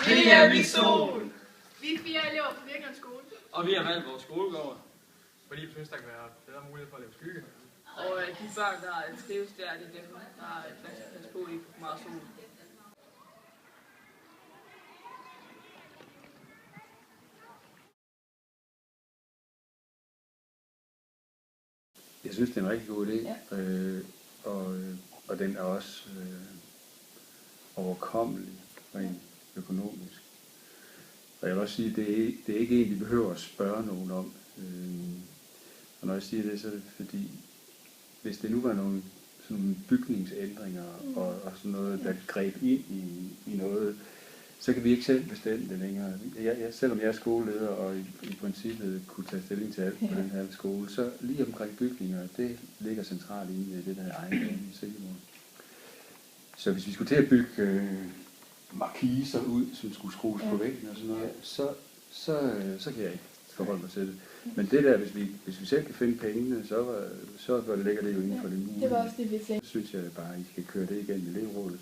Det er vi sol! Vi er 4 elever på Virkeland Skole. Og vi har valgt vores skolegård, fordi vi synes, der kan være bedre mulighed for at lave skygge. Og de børn, der trives der, det er dem, der er plads til at passe på, de får meget sol. Jeg synes, det er en rigtig god idé, og den er også overkommelig rent økonomisk. Og jeg vil også sige, at det er ikke en, vi behøver at spørge nogen om. Og når jeg siger det, så er det fordi, hvis det nu var nogle bygningsændringer og sådan noget, der greb ind i noget, så kan vi ikke selv bestemme det længere. Selvom jeg er skoleleder og i princippet kunne tage stilling til alt på den her skole, så lige omkring bygninger, det ligger centralt inde i det der ejendom i Silkeborg. Så hvis vi skulle til at bygge markiser ud, som skulle skrues på væggen og sådan noget, så kan jeg ikke forholde mig til det. Men det der, hvis vi selv kan finde pengene, så ligger det jo inden for det mulige. Det var også det, vi tænkte. Så synes jeg bare, at I skal køre det igennem elevrådet.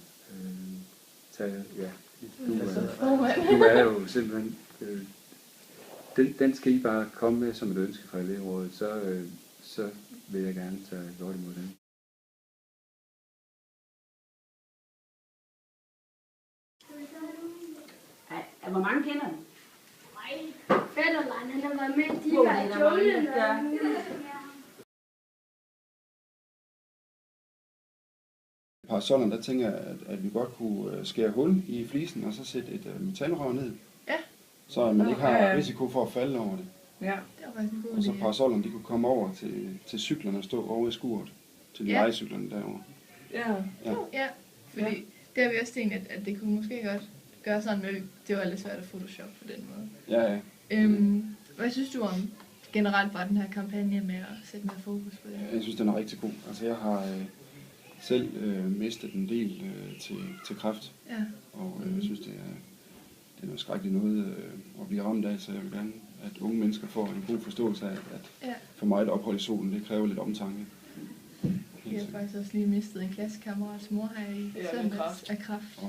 Du er jo simpelthen... Den skal I bare komme med som et ønske fra elevrådet, så vil jeg gerne tage godt imod den. Hvor mange kender den? Nej, Fætterlein, han har været med de der i junglen. Parasollerne, der tænker jeg, at vi godt kunne skære hul i flisen og så sætte et metalrør ned. Ja. Så man ikke har risiko for at falde over det. Ja. Det var faktisk en god idé. Og så parasollerne, de kunne komme over til cyklerne og stå over i skuret. Til de lejecyklerne derovre. Ja, fordi det har vi også tænkt, at det kunne måske godt gøre sådan, men det var lidt svært at photoshop på den måde. Ja. Hvad synes du om generelt bare den her kampagne med at sætte mere fokus på det? Jeg synes, den er rigtig god. Altså, jeg har selv mistet en del til kræft. Ja. Og jeg synes, det er noget skrækkeligt noget at blive ramt af, så jeg vil gerne, at unge mennesker får en god forståelse af, at for mig et ophold i solen, det kræver lidt omtanke. Jeg har faktisk også lige mistet en klassekammerats mor her i søndags af kræft.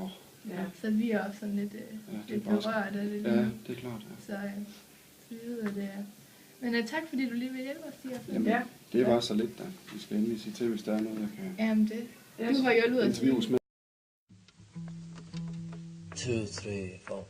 Så vi er også sådan lidt berørt af det lige. Ja, det er klart. Ja. Så vi ved, hvad det er. Men tak fordi du lige vil hjælpe os, Stig. Jamen, det var så lidt, da. Vi skal endelig sige til, hvis der er noget, jeg kan... Jamen det. Du har hjulpet os. Interviews med. 2, 3, 4.